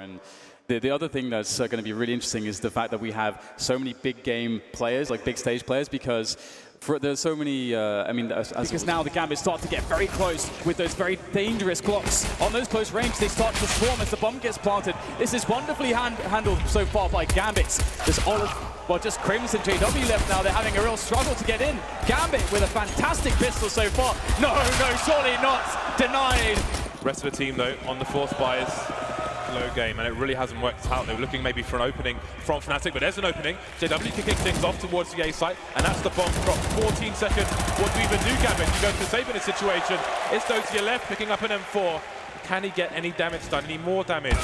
And the other thing that's going to be really interesting is the fact that we have so many big game players, like big stage players, because there's so many, because now the Gambit start to get very close with those very dangerous clocks. On those close range, they start to swarm as the bomb gets planted. This is wonderfully handled so far by Gambit. There's just Crims and JW left now. They're having a real struggle to get in. Gambit with a fantastic pistol so far. No, surely not. Denied. Rest of the team, though, on the force buys. Low game, and it really hasn't worked out. They were looking maybe for an opening from Fnatic, but there's an opening. JW kicking things off towards the A site, and that's the bomb drop. 14 seconds. What do you even do, Gambit? You go to save in a situation. It's DOSIA left, picking up an M4. Can he get any damage done? Any more damage?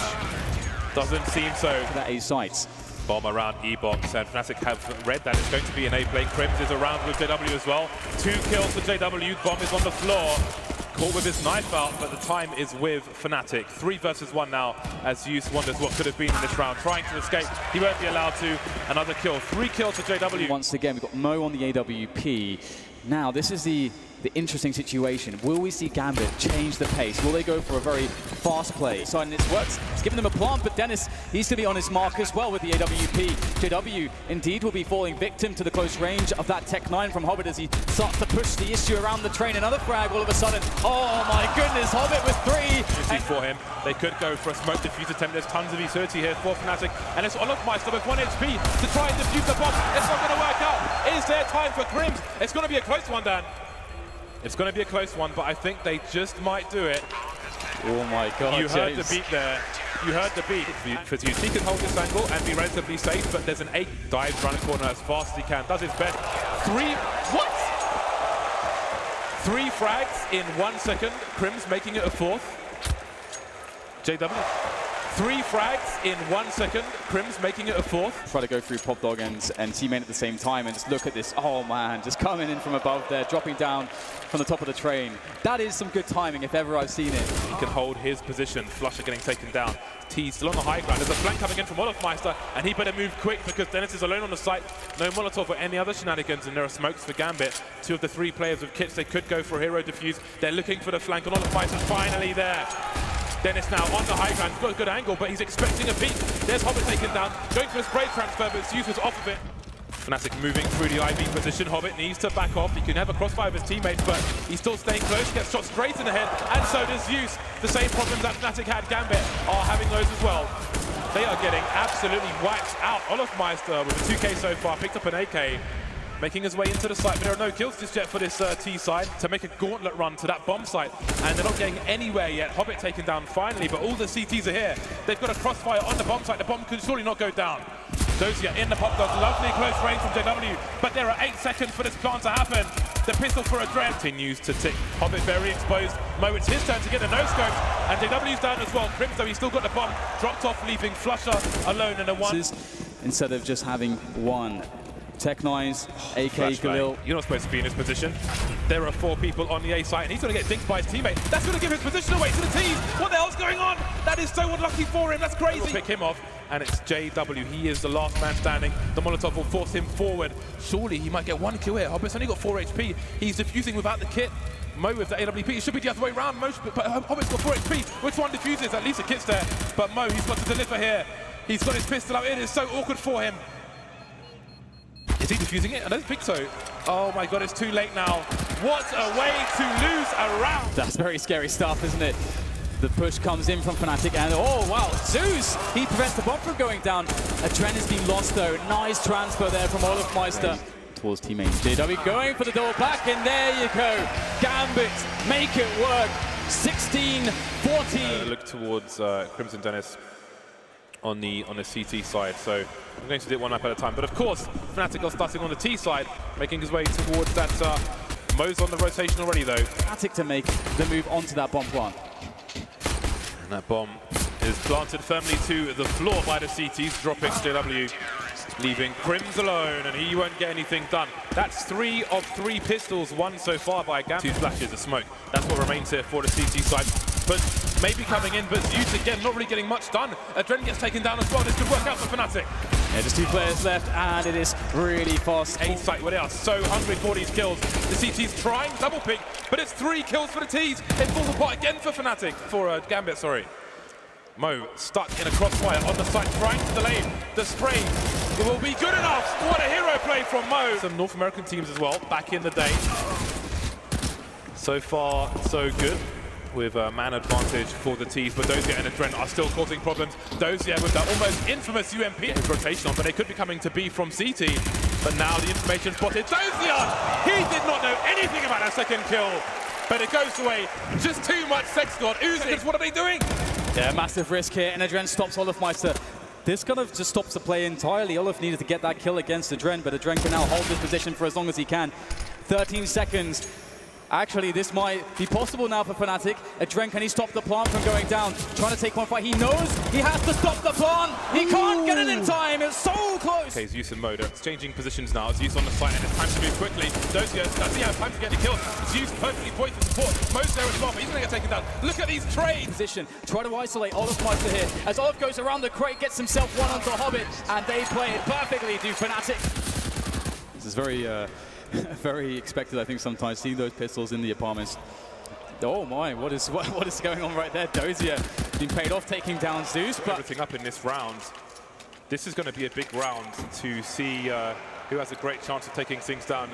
Doesn't seem so. That A site. Bomb around E-Box, and Fnatic have read that it's going to be an A play. Crims is around with JW as well. 2 kills for JW. Bomb is on the floor. Caught with his knife out, but the time is with Fnatic. 3 versus 1 now, as Zeus wonders what could have been in this round. Trying to escape, he won't be allowed to. Another kill, 3 kills for JW. Once again, we've got Mo on the AWP. Now, this is the interesting situation. Will we see Gambit change the pace? Will they go for a very fast play? So, and it's worked. It's given them a plant, but Dennis, he's going to be on his mark as well with the AWP. JW, indeed, will be falling victim to the close range of that Tech 9 from Hobbit as he starts to push the issue around the train. Another frag all of a sudden. Oh my goodness, Hobbit with 3. For him, they could go for a smoke defuse attempt. There's tons of utility here for Fnatic, and it's Olofmeister with 1 HP to try and defuse the bomb. It's not going to work out. Is there time for Crims? It's going to be a close one, Dan. It's going to be a close one, but I think they just might do it. Oh my God, you heard the beat there. You heard the beat. Fizz, he can hold this angle and be relatively safe, but there's an 8. Dives around the corner as fast as he can. Does his best. 3 frags in 1 second. Crims making it a 4th. JW. 3 frags in 1 second. Crims making it a 4th. Try to go through Pop Dog and teammate at the same time, and just look at this. Oh man, just coming in from above there, dropping down from the top of the train. That is some good timing if ever I've seen it. He can hold his position. Flusher getting taken down. T still on the high ground. There's a flank coming in from Olofmeister, and he better move quick because Dennis is alone on the site. No Molotov or any other shenanigans, and there are smokes for Gambit. 2 of the 3 players with kits, they could go for a hero defuse. They're looking for the flank, and Olofmeister's finally there. Dennis now on the high ground. He's got a good angle, but he's expecting a beat. There's Hobbit taken down, going for a spray transfer, but Zeus was off of it. Fnatic moving through the IV position. Hobbit needs to back off. He can have a crossfire with his teammates, but he's still staying close. Gets shot straight in the head, and so does Zeus. The same problems that Fnatic had, Gambit are having those as well. They are getting absolutely waxed out. Olofmeister with a 2K so far, picked up an AK. Making his way into the site, but there are no kills just yet for this T side to make a gauntlet run to that bomb site, and they're not getting anywhere yet. Hobbit taken down finally, but all the CTs are here. They've got a crossfire on the bomb site. The bomb can surely not go down. DOSIA in the Pop Dog, lovely close range from JW, but there are 8 seconds for this plant to happen. The pistol for a dread continues to tick. Hobbit very exposed. Mo, it's his turn to get the no-scope, and JW's down as well. Crims, though, he's still got the bomb, dropped off, leaving Flusher alone in a 1. Instead of just having 1. Tech 9s, AK, Galil. You're not supposed to be in his position. There are 4 people on the A site, and he's going to get dinked by his teammate. That's going to give his position away to the T's. What the hell's going on? That is so unlucky for him. That's crazy. We'll pick him off, and it's JW. He is the last man standing. The Molotov will force him forward. Surely he might get 1 kill here. Hobbit's only got 4 HP. He's defusing without the kit. Mo with the AWP. It should be the other way around. But Hobbit's got 4 HP. Which one defuses? At least the kit's there. But Mo, he's got to deliver here. He's got his pistol out. It is so awkward for him. Is he defusing it? I don't think so. Oh my God, it's too late now. What a way to lose a round. That's very scary stuff, isn't it? The push comes in from Fnatic, and oh wow, Zeus! He prevents the bomb from going down. A trend has been lost though. Nice transfer there from Olofmeister. Towards teammate JW going for the double back, and there you go. Gambit, make it work. 16-14. Look towards Crimson Dennis on the CT side, so I'm going to do it 1 map at a time. But of course, Fnatic are starting on the T side, making his way towards that. Mo's on the rotation already though. Fnatic to make the move onto that bomb plant. And that bomb is planted firmly to the floor by the CTs, dropping JW, leaving Crims alone, and he won't get anything done. That's 3 of 3 pistols won so far by Gambit. 2 flashes of smoke. That's what remains here for the CT side. But maybe coming in, but Zeus again not really getting much done. Adren gets taken down as well. This could work out for Fnatic. Yeah, just 2 players left, and it is really fast. A site where they are so hungry for these kills. The CT's trying double pick, but it's 3 kills for the T's. It falls apart again for Fnatic, for Gambit, sorry. Mo stuck in a crossfire on the side, trying to delay the spray. It will be good enough. What a hero play from Mo. Some North American teams as well, back in the day. So far, so good, with a man advantage for the T's, but DOSIA and Adren are still causing problems. DOSIA with that almost infamous UMP his rotation on, but they could be coming to B from CT. But now the information spotted DOSIA! He did not know anything about that second kill, but it goes away. Just too much sex god oozing. What are they doing? Yeah, massive risk here, and Adren stops Olofmeister. This kind of just stops the play entirely. Olof needed to get that kill against Adren, but Adren can now hold this position for as long as he can. 13 seconds. Actually, this might be possible now for Fnatic. Adren, can he stop the plant from going down? Trying to take one fight. He knows he has to stop the plant. He can't get it in time. It's so close. Okay, Zeus and Moda changing positions now. Zeus on the side, and it's time to move quickly. DOSIA doesn't have time to get the kill. Zeus perfectly poised to support. Mo's there as well, but he's going to get taken down. Look at these trades. Position. Try to isolate Olofmeister here. As Olof goes around the crate, gets himself one onto Hobbit, and they play it perfectly to Fnatic. This is very... very expected, I think, sometimes, seeing those pistols in the apartments. Oh my, what is going on right there? DOSIA being paid off, taking down Zeus. But everything up in this round. This is going to be a big round to see who has a great chance of taking things down.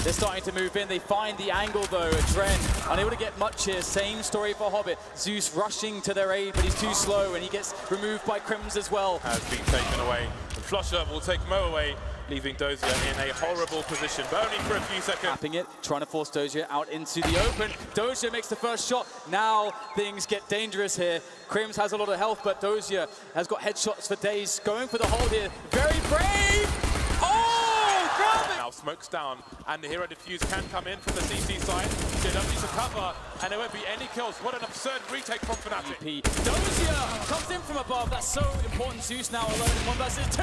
They're starting to move in. They find the angle, though. Adren unable to get much here. Same story for Hobbit. Zeus rushing to their aid, but he's too slow, and he gets removed by Crims as well. Has been taken away. And Flusher will take Mo away, leaving DOSIA in a horrible position, but only for a few seconds. Tapping it, trying to force DOSIA out into the open. DOSIA makes the first shot. Now things get dangerous here. Crims has a lot of health, but DOSIA has got headshots for days. Going for the hold here. Very brave! Oh, grab it! Now smokes down, and the hero defuse can come in from the CC side. They don't need to cover, and there won't be any kills. What an absurd retake from Fnatic. DOSIA comes in from above. That's so important. Zeus now alone in 1 versus 2.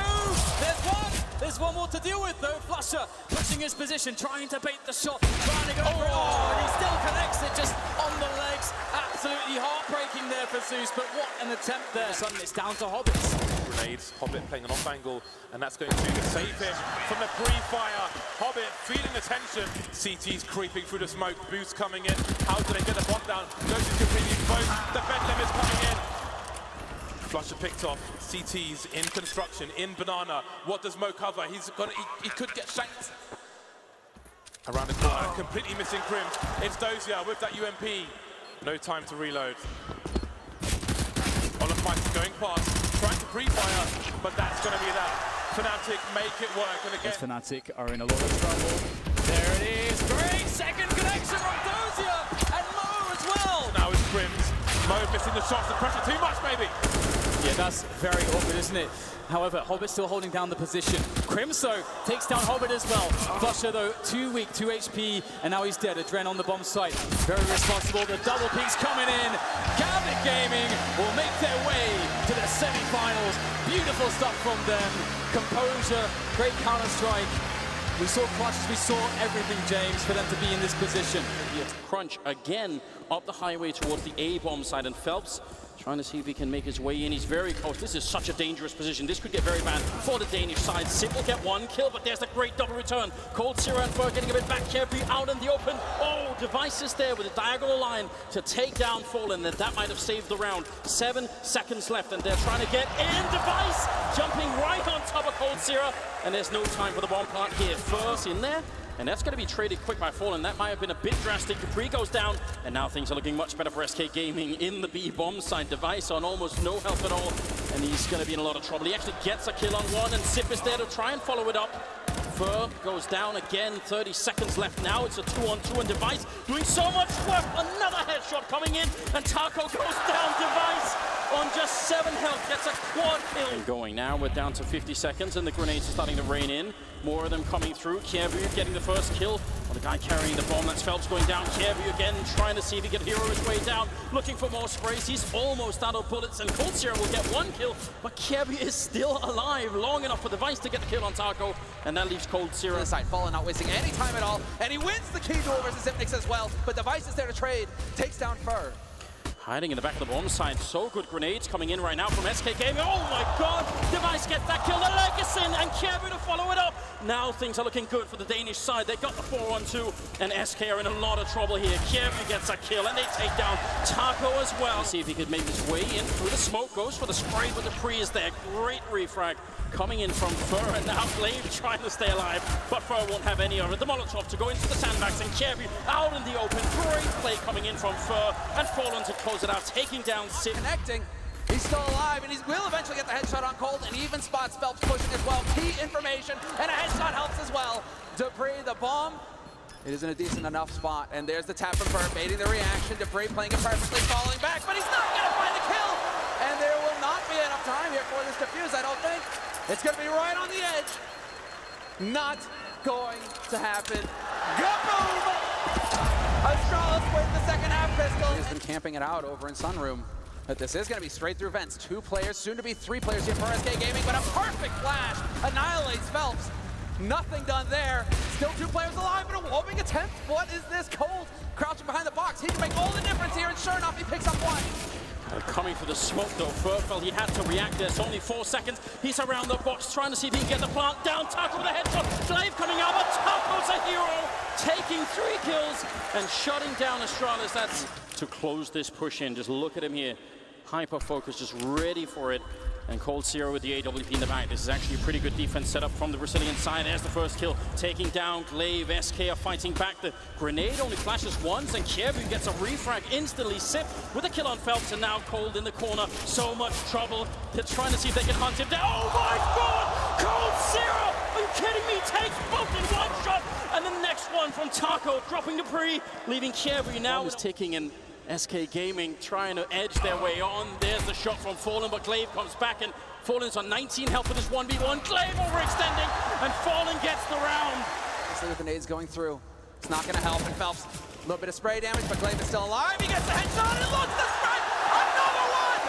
There's one. There's one more to deal with, though. Flusher pushing his position, trying to bait the shot, trying to go for it. Oh, and he still connects it just on the legs. Absolutely heartbreaking there for Zeus, but what an attempt there. Suddenly it's down to Hobbits. Grenades, Hobbit playing an off angle, and that's going to save him from the pre-fire. Hobbit feeling the tension. CT's creeping through the smoke, Boost coming in. How do they get the bomb down? DOSIA completely exposed. The Bedlam is coming in. Flusher picked off. CT's in construction, in banana. What does Mo cover? He could get shanked. Around the corner, completely missing Crim. It's DOSIA with that UMP. No time to reload. Olofmeister going past, trying to pre-fire, but that's going to be that. Fnatic make it work, and again... Fnatic are in a lot of trouble. There it is, great second connection from DOSIA, and Mo as well! Now it's Crims. Mo missing the shots, the pressure too much, maybe. Yeah, that's very awkward, isn't it? However, Hobbit still holding down the position. Crims, though, takes down Hobbit as well. Flusher, though, 2 weak, 2 HP, and now he's dead. Adren on the bomb site. Very responsible. The double peaks coming in. Gambit Gaming will make their way to the semi-finals. Beautiful stuff from them. Composure, great counter-strike. We saw clutches, we saw everything, James, for them to be in this position. Yes, Crunch again up the highway towards the A-bomb side, and Phelps trying to see if he can make his way in. He's very close. This is such a dangerous position. This could get very bad for the Danish side. Sip will get 1 kill, but there's a great double return. Cold Zero and Fur getting a bit back. Carefree out in the open. Oh, Devices there with a diagonal line to take down Fallen, and that might have saved the round. 7 seconds left, and they're trying to get in. Device jumping right on top of Cold Zero, and there's no time for the bomb plant here. Fur's in there. And that's going to be traded quick by Fallen. That might have been a bit drastic. Capri goes down, and now things are looking much better for SK Gaming in the B-bomb side. Device on almost no health at all, and he's going to be in a lot of trouble. He actually gets a kill on 1, and Sip is there to try and follow it up. Fur goes down again, 30 seconds left now. It's a 2-on-2, and Device doing so much work. Another headshot coming in, and Taco goes down. Device on just 7 health, gets a quad kill. And going now, we're down to 50 seconds, and the grenades are starting to rain in. More of them coming through. Kiervu getting the first kill on the guy carrying the bomb. That's Phelps going down. Kiervu again trying to see if he can hero his way down. Looking for more sprays. He's almost out of bullets, and Cold Zero will get 1 kill. But Kiervu is still alive long enough for Device to get the kill on Taco, and that leaves Cold Zero. The side, Fallen not wasting any time at all, and he wins the key duel versus Zipnix as well. But Device is there to trade, takes down Fur. Hiding in the back of the bomb side. So good grenades coming in right now from SK Gaming. Oh my god! Device gets that kill. The leg is in, and Kiervu to follow it up. now things are looking good for the Danish side. They got the 4-1-2, and SK are in a lot of trouble here. Kiev gets a kill, and they take down Taco as well. Let's see if he could make his way in through the smoke. Goes for the spray, but the pre is there. Great refrag coming in from Fur, and now Glaive trying to stay alive, but Fur won't have any of it. The Molotov to go into the sandbags, and Kiev out in the open. Great play coming in from Fur, and Fallen to close it out, taking down Sid. Connecting. He's still alive, and he will eventually get the headshot on Cold, and even spots Phelps pushing as well. Key information, and a headshot helps as well. Dupree, the bomb. It is in a decent enough spot, and there's the tap from Fur, baiting the reaction. Dupree playing it perfectly, falling back, but he's not going to find the kill. And there will not be enough time here for this defuse, I don't think. It's going to be right on the edge. Not going to happen. Go-boom! Astralis wins the second half pistol. He's been camping it out over in Sunroom. But this is going to be straight through vents. 2 players, soon to be 3 players here for SK Gaming, but a perfect flash annihilates Phelps. Nothing done there. Still 2 players alive, but a whopping attempt. What is this? Cold crouching behind the box. He can make all the difference here, and sure enough, he picks up 1. Coming for the smoke though, Fur felt he had to react. There's only 4 seconds. He's around the box trying to see if he can get the plant down. Taco with a headshot. Glaive coming out, but Taco's a hero. Taking 3 kills and shutting down Astralis. That's to close this push in. Just look at him here. Hyper focus, just ready for it. And Cold Zero with the AWP in the back. This is actually a pretty good defense setup from the Brazilian side. There's the first kill, taking down Glaive. SK are fighting back. The grenade only flashes once, and Kievu gets a refrag instantly. Sip with a kill on Phelps, and now Cold in the corner. So much trouble. They're trying to see if they can hunt him down. Oh my God! Cold Zero! Are you kidding me? Takes both in 1 shot, and the next one from Taco, dropping Dupree, leaving Kievu now is ticking in. SK Gaming trying to edge their way on. There's the shot from Fallen, but Glaive comes back, and Fallen's on 19 health with this 1v1. Glaive overextending, and Fallen gets the round. Let's see what the nade's going through. It's not going to help, and Phelps, a little bit of spray damage, but Glaive is still alive. He gets the headshot, and looks the spray. Another one!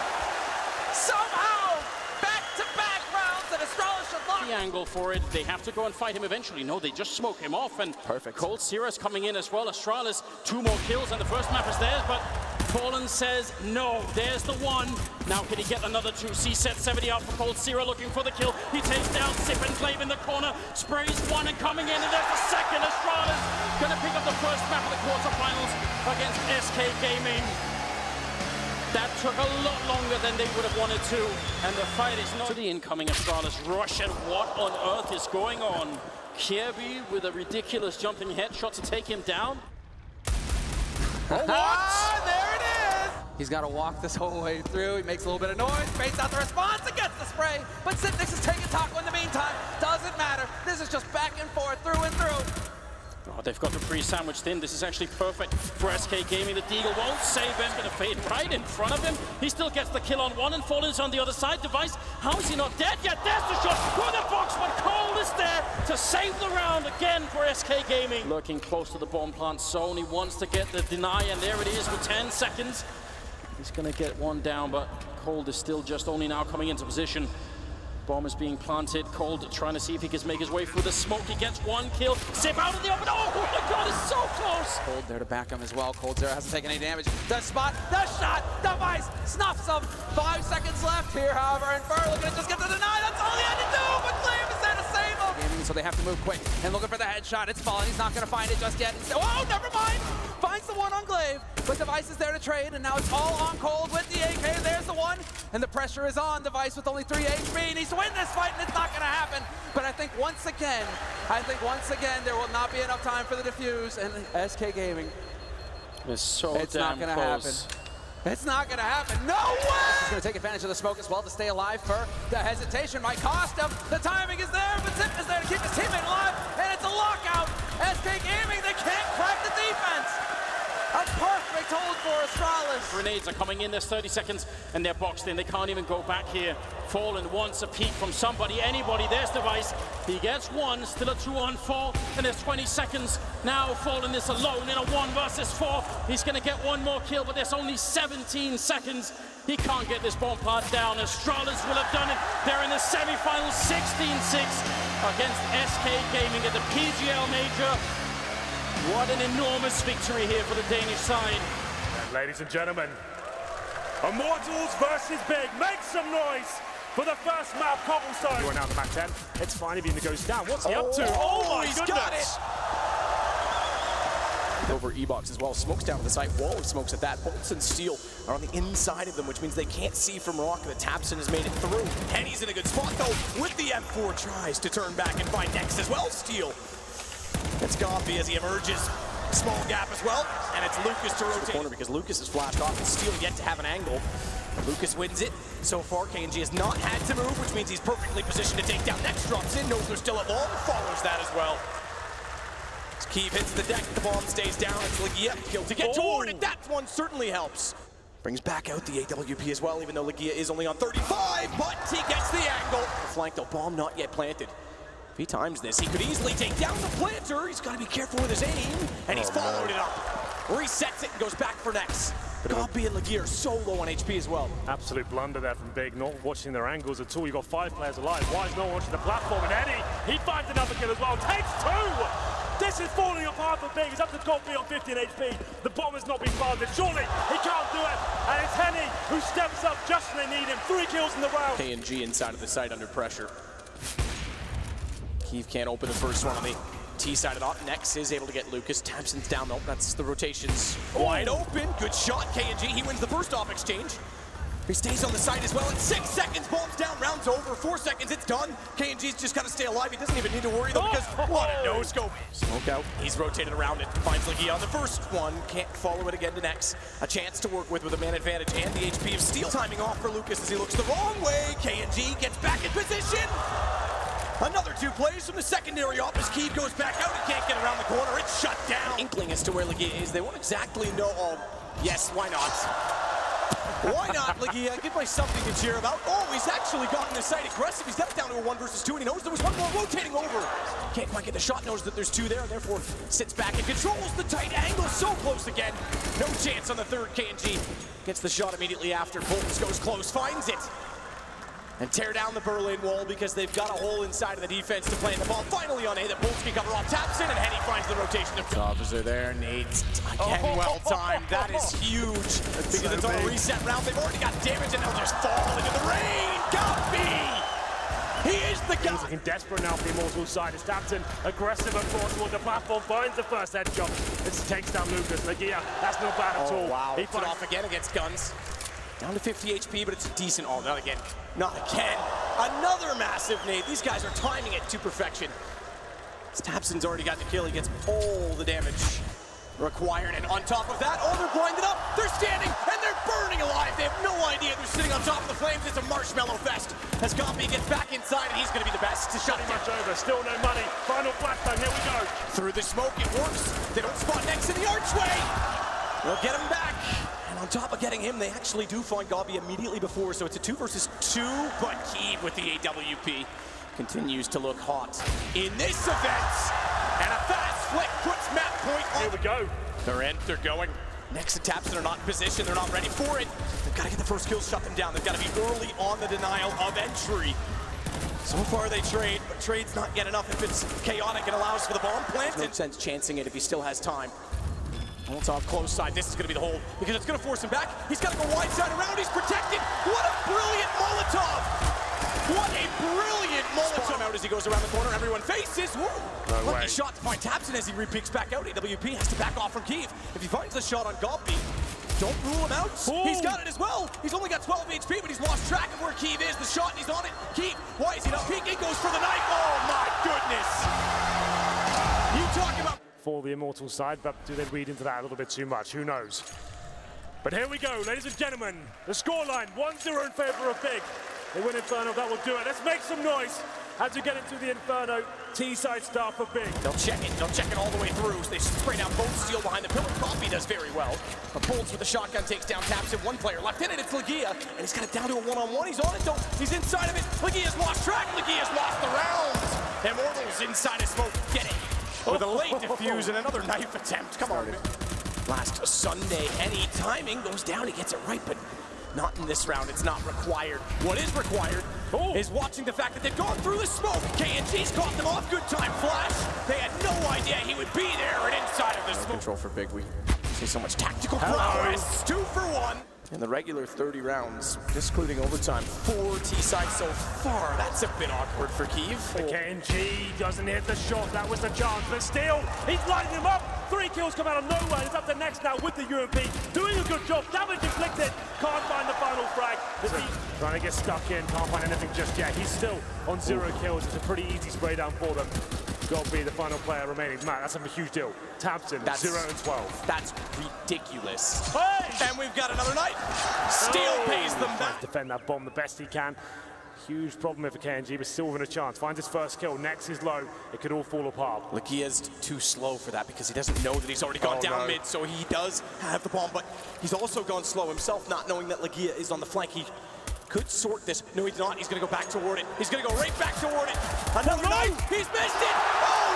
Somehow, back-to-back rounds, and Astralis should lock. The angle for it. They have to go and fight him eventually. No, they just smoke him off, and perfect. Cold Zera's coming in as well. Astralis, 2 more kills, and the first map is theirs, but Fallen says no. There's the 1. Now can he get another 2? C-set 70 out for Cold Zero, looking for the kill. He takes down Sip and Glaive in the corner, sprays 1 and coming in, and there's the second. Astralis gonna pick up the first map of the quarterfinals against SK Gaming. That took a lot longer than they would have wanted to, and the fight is not to the incoming Astralis rush, and what on earth is going on? Kievu with a ridiculous jumping headshot to take him down. Oh, what? There it is! He's got to walk this whole way through. He makes a little bit of noise, baits out the response, and gets the spray. But Sipnix is taking Taco in the meantime. Doesn't matter. This is just back and forth, through and through. Oh, they've got the pre-sandwiched in. This is actually perfect for SK Gaming. The Deagle won't save him. Gonna fade right in front of him. He still gets the kill on 1, and Fallen's on the other side. Device, how is he not dead yet? There's the shot for the box, but Cold is there to save the round again for SK Gaming. Lurking close to the bomb plant. Sony wants to get the deny, and there it is with 10 seconds. He's gonna get 1 down, but Cold is still just only now coming into position. Bomb is being planted. Cold trying to see if he can make his way through the smoke. He gets 1 kill. Zip out of the open. Oh my God, it's so close. Cold there to back him as well. Cold Zero hasn't taken any damage. The spot, the shot, Device snuffs him. 5 seconds left here, however, and Fur looking to just get the deny. That's all he had to do, but Glaive is there to save him. So they have to move quick and looking for the headshot. It's Fallen. He's not going to find it just yet. Oh, never mind. Finds the 1 on Glaive, but Device is there to trade, and now it's all on Cold with the AK. There's the 1, and the pressure is on Device with only 3 HP. He needs to win this fight, and it's not going to happen. But I think once again, there will not be enough time for the defuse, and SK Gaming. It's so it's damn not going to happen. It's not going to happen. No way! He's going to take advantage of the smoke as well to stay alive. For the hesitation might cost him. The timing is there, but Zip is there to keep his teammate alive, and it's a lockout. SK Gaming, they can't crack the defense. A perfect hold for Astralis. Grenades are coming in. There's 30 seconds, and they're boxed in. They can't even go back here. Fallen wants a peek from somebody, anybody. There's Device. He gets 1, still a 2-on-4, and there's 20 seconds. Now Fallen is alone in a 1 versus 4. He's going to get 1 more kill, but there's only 17 seconds. He can't get this bomb plant down. Astralis will have done it. They're in the semifinals, 16-6 against SK Gaming at the PGL Major. What an enormous victory here for the Danish side. And ladies and gentlemen, Immortals versus Big. Make some noise for the first map, Cobblestone. Going down the back 10. It's fine if he goes down. What's he up to? Oh my he's goodness. got it. Over E-Box as well. Smokes down to the site. Wall of smokes at that. Bolts and Steel are on the inside of them, which means they can't see from Rock. The Tapson has made it through. Henny's in a good spot, though, with the M4. Tries to turn back and find Nex as well. Steel. It's Gambit as he emerges. Small gap as well. And it's Lucas to rotate the corner because Lucas is flashed off and Steel yet to have an angle. Lucas wins it. So far, KNG has not had to move, which means he's perfectly positioned to take down. Nex drops in. Knows they're still at wall. Follows that as well. Keeve hits the deck, the bomb stays down, it's Legia, kill to get toward it, that one certainly helps. Brings back out the AWP as well, even though Legia is only on 35, but he gets the angle. Flanked, the bomb not yet planted. If he times this, he could easily take down the planter. He's got to be careful with his aim, and he's followed it up. Resets it and goes back for Nex. Gambit and Legia are so low on HP as well. Absolute blunder there from Big, not watching their angles at all. You've got 5 players alive. Why is no one watching the platform? And Eddie, he finds another kill as well. Takes 2! This is falling apart for Big. He's up to Gambit on 15 HP. The bomb has not been planted. Surely he can't do it. And it's Henny who steps up just when they need him. 3 kills in the round. KNG inside of the site under pressure. Keeve can't open the first one on the T side it up. Nex is able to get Lucas. Tapson's down though. That's the rotations. Wide open. Good shot, KNG. He wins the first off exchange. He stays on the side as well. In 6 seconds, bomb's down, round's over. 4 seconds, it's done. KNG's just got to stay alive. He doesn't even need to worry though because what a no-scope. Smoke out. He's rotated around it. Finds Legia on the first one. Can't follow it again to Nex. A chance to work with a man advantage and the HP of Steel. Timing off for Lucas as he looks the wrong way. KNG gets back in position. Another 2 plays from the secondary off as Keeve goes back out. He can't get around the corner. It's shut down. Inkling as to where Legia is. They won't exactly know. Oh, yes, why not? Why not, Legia? Give me something to cheer about. Oh, he's actually gotten the site aggressive. He's got it down to a 1 versus 2, and he knows there was one more rotating over. Can't quite get the shot, knows that there's 2 there, therefore sits back and controls the tight angle. So close again. No chance on the third. KNG gets the shot immediately after. Boltons goes close, finds it. And tear down the Berlin wall because they've got a hole inside of the defense to plant the ball. Finally on A, that Bolts can cover off. Tapson, and Henny finds the rotation. Officer there, Nate. Again, well timed. That is huge. Because it's on a reset round. They've already got damage, and they'll just fall into the rain. Gambit! He is the guy. He's looking desperate now for the Immortals side. It's Tapson, aggressive across toward the platform, finds the first headshot. It takes down Lucas. Legia, that's not bad at all. Wow. He put off again against guns. Down to 50 HP, but it's a decent. Oh, not again. Not again. Another massive nade. These guys are timing it to perfection. Tapson's already got the kill. He gets all the damage required. And on top of that, oh, they're blinded up. They're standing, and they're burning alive. They have no idea they're sitting on top of the flames. It's a marshmallow fest. As Gambit gets back inside, and he's going to be the best to shut it down. Over. Still no money. Final flashbang. Here we go. Through the smoke, it works. They don't spot Nex in the archway. They'll get him back. And on top of getting him, they actually do find Gambit immediately before, so it's a 2 versus 2, but Keeve with the AWP continues to look hot in this event. And a fast flick puts map point on. Here we go. They're in, they're going. Nex and Tapson are not in position, they're not ready for it. They've got to get the first kill, shut them down. They've got to be early on the denial of entry. So far they trade, but trade's not yet enough if it's chaotic and allows for the bomb plant. No sense chancing it if he still has time. Molotov close side, this is going to be the hole because it's going to force him back. He's got to go wide side around, he's protected. What a brilliant Molotov! What a brilliant Molotov! Spot him out as he goes around the corner, everyone faces. Woo! No Lucky shot to find Tapson as he re-peeks back out. AWP has to back off from Keeve. If he finds the shot on Gambit, don't rule him out. Ooh. He's got it as well. He's only got 12 HP, but he's lost track of where Keeve is. The shot, and he's on it. Keeve, why is he not peeking? Goes for the knife. Oh my goodness! You talk about for the Immortals side, but do they read into that a little bit too much? Who knows? But here we go, ladies and gentlemen. The scoreline, 1-0 in favor of Big. They win Inferno, that will do it. Let's make some noise as we get into the Inferno T-side start for Big. They'll check it all the way through. So they spray down both Steel behind the pillar. Gambit does very well. But Bolts with the shotgun takes down Tapson. 1 player left in it, it's Legia. And he's got it down to a 1-on-1. He's on it though. He's inside of it. Legia's lost track. Legia's lost the round. Immortals inside of smoke. Get it. With a late defuse and another knife attempt. Come on. Last Sunday, any timing goes down. He gets it right, but not in this round. It's not required. What is required is watching the fact that they've gone through the smoke. KNG's caught them off. Good time flash. They had no idea he would be there and inside of the smoke. Control for Big. We see so much tactical progress. 2 for 1. In the regular 30 rounds, excluding overtime, 4 T-side so far. That's a bit awkward for Kiev. KNG doesn't hit the shot. That was the chance, but still, he's lighting him up. 3 kills come out of nowhere. It's up to next now with the UMP. Doing a good job. Damage inflicted. Can't find the final frag. Trying to get stuck in. Can't find anything just yet. He's still on 0 kills. It's a pretty easy spray down for them. Got to be the final player remaining. Matt, that's a huge deal. Tabson, 0-12. That's ridiculous. Hey! And we've got another night. Steal pays them back. Defend that bomb the best he can. Huge problem here for KNG, but still with a chance. Finds his first kill. Next is low. It could all fall apart. Legia's too slow for that because he doesn't know that he's already gone down mid, so he does have the bomb, but he's also gone slow himself, not knowing that Legia is on the flank. He could sort this. No, he's not. He's going to go back toward it. He's going to go right back toward it. Another knife. He's missed it. Oh,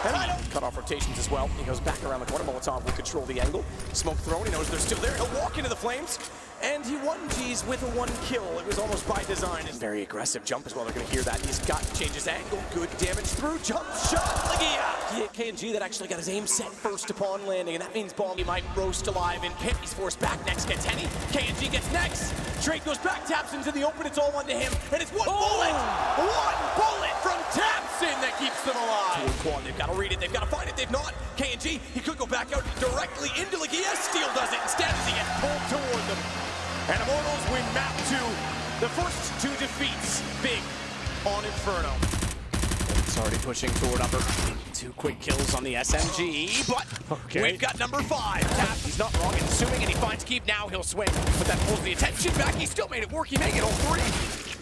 no! And I don't cut off rotations as well. He goes back around the corner. Molotov will control the angle. Smoke thrown. He knows they're still there. He'll walk into the flames. And he won G's with a 1 kill. It was almost by design. And very aggressive jump as well. They're going to hear that. He's got to change his angle. Good damage through. Jump shot. Legia. KNG that actually got his aim set first upon landing. And that means bomb. He might roast alive in pit. He's forced back. Next gets Henny. KNG gets next. Drake goes back. Tabson's in the open. It's all one to him. And it's one bullet. One bullet from Tabson that keeps them alive. Quad. They've got to read it. They've got to find it. They've not. KNG, he could go back out directly into Legia. Steele does it instead as he gets pulled toward them. And Immortals win map 2. The first 2 defeats big on Inferno. It's already pushing toward upper. 2 quick kills on the SMG, but we've got number 5. Tap, he's not wrong in assuming, and he finds Keep. Now he'll swing, but that pulls the attention back. He still made it work. He made it all 3.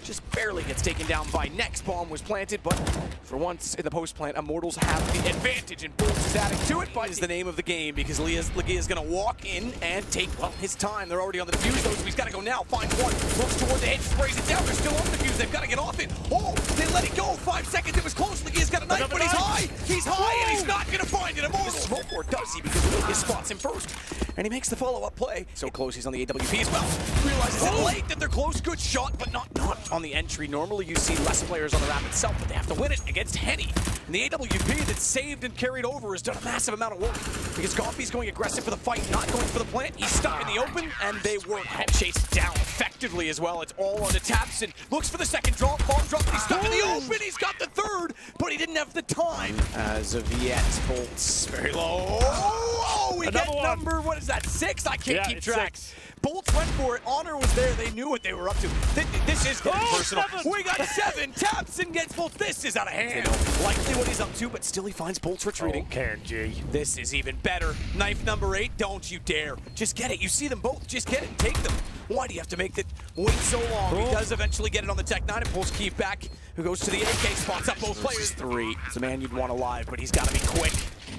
Just barely gets taken down by next. Bomb was planted, but for once in the post-plant, Immortals have the advantage, and Bolts is adding to it, but is the name of the game because Legia's going to walk in and take, well, his time. They're already on the defuse, though, so he's got to go now. Finds one, looks toward the hit, sprays it down. They're still on the defuse. They've got to get off it. Oh, they let it go. 5 seconds. It was close. Legia's got a knife, but he's high. He's high, and he's not going to find it. Immortals smoke, or does he? Because Legia spots him first, and he makes the follow-up play. So close, he's on the AWP as well. Realizes it late that they're close. Good shot, but not on the entry. Normally, you see less players on the ramp itself, but they have to win it against Henny. And the AWP that's saved and carried over has done a massive amount of work because Gambit's going aggressive for the fight, not going for the plant. He's stuck in the open, and they work and chased down effectively as well. It's all on to Tabson. Looks for the second drop, bomb drop, but he's stuck in the open. He's got the 3rd, but he didn't have the time. As of yet, Bolts very low. Oh, we get number, what is that, 6? I can't keep track. 6. Bolts went for it. Honor was there. They knew what they were up to. This is getting personal. 7. We got 7. Tabson gets Bolts. This is out of hand. Likely what he's up to, but still he finds Bolts retreating. KNG. This is even better. Knife number 8. Don't you dare. Just get it. You see them both. Just get it and take them. Why do you have to make it wait so long? He does eventually get it on the Tech 9 and pulls Keith back, who goes to the AK, spots up both players. 3. It's a man you'd want alive, but he's got to be quick.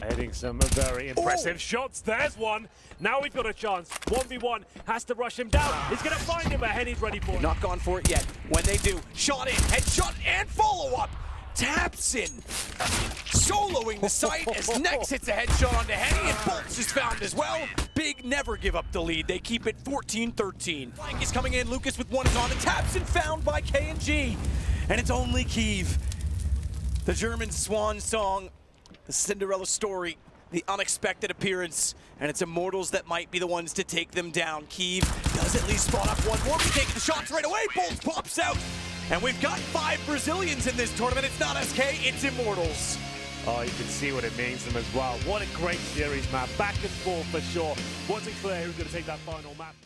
Hitting some very impressive shots. There's one. Now we've got a chance. 1v1 has to rush him down. He's going to find him, but Henny's ready for it. Not gone for it yet. When they do, shot in, headshot, and follow-up. Tabson soloing the site as Nex hits a headshot onto Henny, and Bolts is found as well. Big never give up the lead. They keep it 14-13. Flank is coming in. Lucas with 1 is on, and Tabson found by KNG. And it's only Kiev. The German swan song, the Cinderella story, the unexpected appearance, and it's Immortals that might be the ones to take them down. Kiev does at least spot up 1 more. We take the shots right away. Bolts pops out. And we've got 5 Brazilians in this tournament. It's not SK, it's Immortals. Oh, you can see what it means to them as well. What a great series, Matt. Back and forth for sure. Wasn't clear who's going to take that final map.